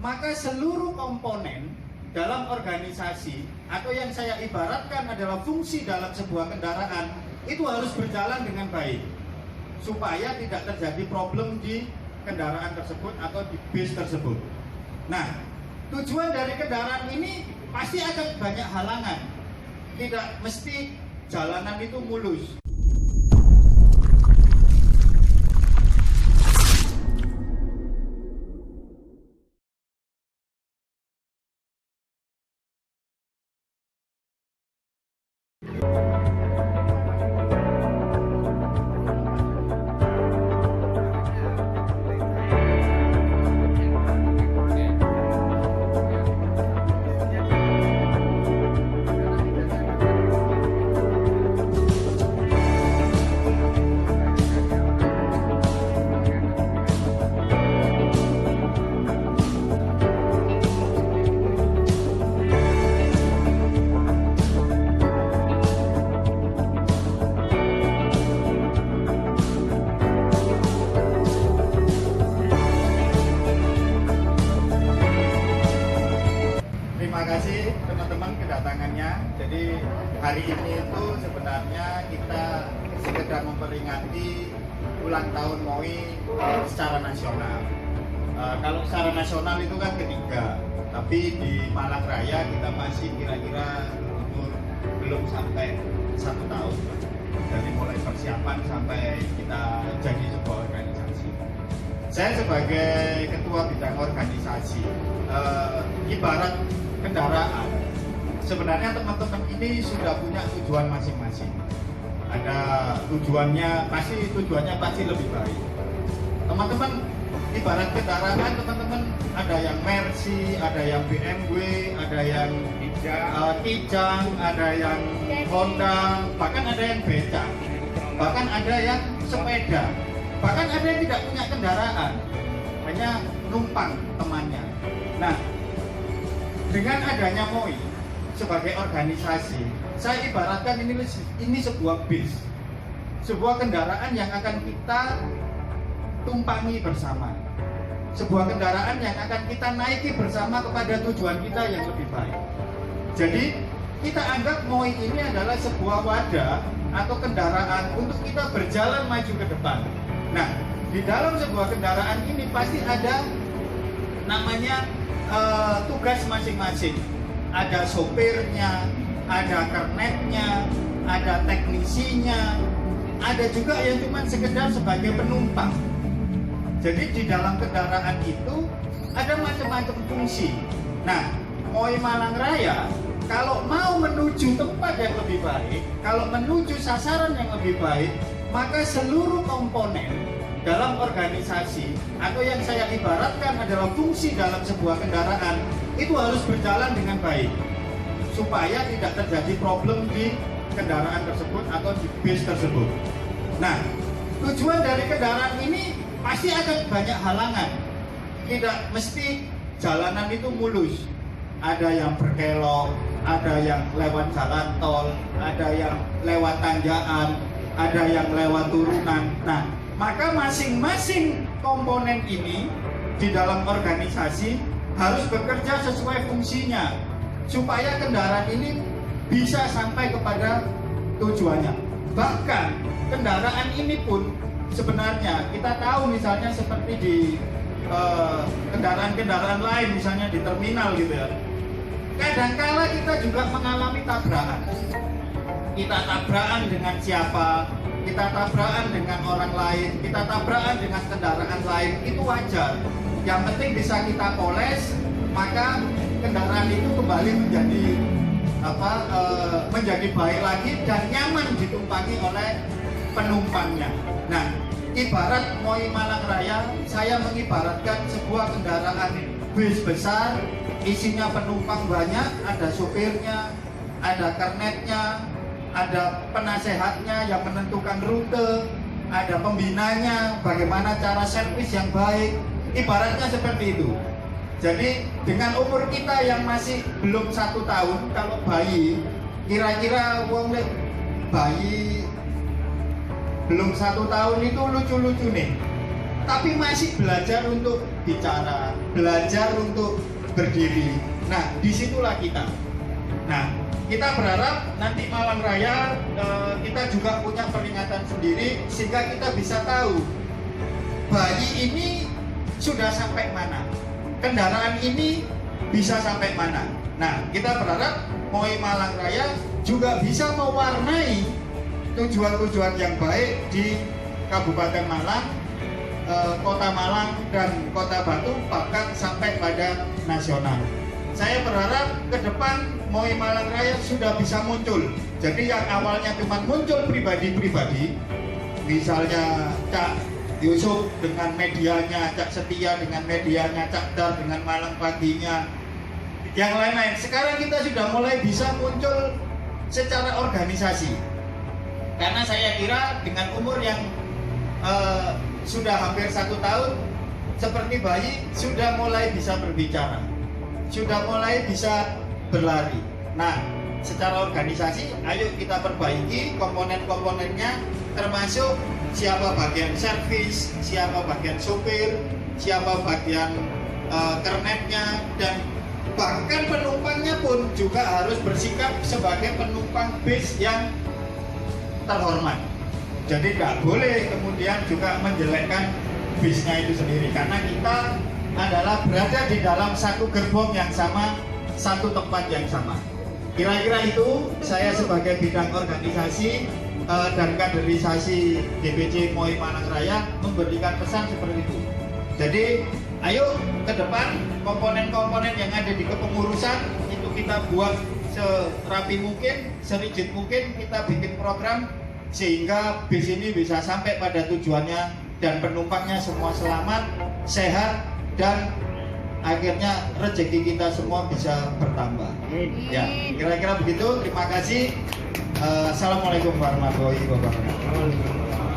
maka seluruh komponen dalam organisasi atau yang saya ibaratkan adalah fungsi dalam sebuah kendaraan itu harus berjalan dengan baik supaya tidak terjadi problem di kendaraan tersebut atau di bis tersebut. Nah, tujuan dari kendaraan ini pasti akan banyak halangan, tidak mesti jalanan itu mulus. Terima kasih teman-teman kedatangannya. Jadi hari ini itu sebenarnya kita sekedar memperingati ulang tahun MOI secara nasional. Kalau secara nasional itu kan ketiga, tapi di Malang Raya kita masih kira-kira umur belum sampai 1 tahun. Dari mulai persiapan sampai kita jadi sebuah organisasi. Saya sebagai ketua bidang organisasi, ibarat kendaraan, sebenarnya teman-teman ini sudah punya tujuan masing-masing. Ada tujuannya pasti lebih baik. Teman-teman ibarat kendaraan, teman-teman ada yang Mercy, ada yang BMW, ada yang Kijang, ada yang Honda, bahkan ada yang becak, bahkan ada yang sepeda, bahkan ada yang tidak punya kendaraan, hanya numpang temannya. Nah, dengan adanya MOI sebagai organisasi, saya ibaratkan ini sebuah bis, sebuah kendaraan yang akan kita tumpangi bersama, sebuah kendaraan yang akan kita naiki bersama kepada tujuan kita yang lebih baik. Jadi kita anggap MOI ini adalah sebuah wadah atau kendaraan untuk kita berjalan maju ke depan. Nah, di dalam sebuah kendaraan ini pasti ada namanya tugas masing-masing. Ada sopirnya, ada kernetnya, ada teknisinya, ada juga yang cuma sekedar sebagai penumpang. Jadi di dalam kendaraan itu ada macam-macam fungsi. Nah, MOI Malang Raya kalau mau menuju tempat yang lebih baik, kalau menuju sasaran yang lebih baik, maka seluruh komponen dalam organisasi atau yang saya ibaratkan adalah fungsi dalam sebuah kendaraan itu harus berjalan dengan baik supaya tidak terjadi problem di kendaraan tersebut atau di bis tersebut. Nah, tujuan dari kendaraan ini pasti akan banyak halangan, tidak mesti jalanan itu mulus. Ada yang berkelok, ada yang lewat jalan tol, ada yang lewat tanjakan, ada yang lewat turunan. Nah, maka masing-masing komponen ini di dalam organisasi harus bekerja sesuai fungsinya supaya kendaraan ini bisa sampai kepada tujuannya. Bahkan kendaraan ini pun sebenarnya kita tahu misalnya seperti di kendaraan-kendaraan lain misalnya di terminal gitu ya. Kadangkala kita juga mengalami tabrakan. Kita tabrakan dengan siapa? Kita tabrakan dengan orang lain, kita tabrakan dengan kendaraan lain, itu wajar. Yang penting bisa kita poles, maka kendaraan itu kembali menjadi baik lagi dan nyaman ditumpangi oleh penumpangnya. Nah, ibarat MOI Malang Raya, saya mengibaratkan sebuah kendaraan bis besar, isinya penumpang banyak, ada sopirnya, ada kernetnya, ada penasehatnya yang menentukan rute, ada pembinanya, bagaimana cara servis yang baik, ibaratnya seperti itu. Jadi dengan umur kita yang masih belum 1 tahun, kalau bayi, kira-kira bayi belum 1 tahun itu lucu-lucu nih. tapi masih belajar untuk bicara, belajar untuk berdiri. Nah, disitulah kita. Nah, kita berharap nanti Malang Raya kita juga punya peringatan sendiri sehingga kita bisa tahu bayi ini sudah sampai mana, kendaraan ini bisa sampai mana. Nah, kita berharap MOI Malang Raya juga bisa mewarnai tujuan-tujuan yang baik di Kabupaten Malang, Kota Malang, dan Kota Batu, bahkan sampai pada nasional. Saya berharap ke depan MOI Malang Raya sudah bisa muncul. Jadi yang awalnya cuma muncul pribadi-pribadi, misalnya Cak Yusuf dengan medianya, Cak Setia dengan medianya, Cak Dar dengan Malang Paginya, yang lain-lain. Sekarang kita sudah mulai bisa muncul secara organisasi. Karena saya kira dengan umur yang sudah hampir 1 tahun, seperti bayi, sudah mulai bisa berbicara, sudah mulai bisa berlari. Nah, secara organisasi, ayo kita perbaiki komponen-komponennya, termasuk siapa bagian servis, siapa bagian sopir, siapa bagian kernetnya, dan bahkan penumpangnya pun juga harus bersikap sebagai penumpang bis yang terhormat. Jadi nggak boleh kemudian juga menjelekkan bisnya itu sendiri, karena kita adalah berada di dalam satu gerbong yang sama, satu tempat yang sama. Kira-kira itu saya sebagai bidang organisasi dan kaderisasi DPC MOI Malang Raya memberikan pesan seperti itu. Jadi ayo ke depan komponen-komponen yang ada di kepengurusan itu kita buat serapi mungkin, serigid mungkin, kita bikin program sehingga bis ini bisa sampai pada tujuannya dan penumpangnya semua selamat, sehat, dan akhirnya rezeki kita semua bisa bertambah. Ya, kira-kira begitu. Terima kasih. Assalamualaikum warahmatullahi wabarakatuh.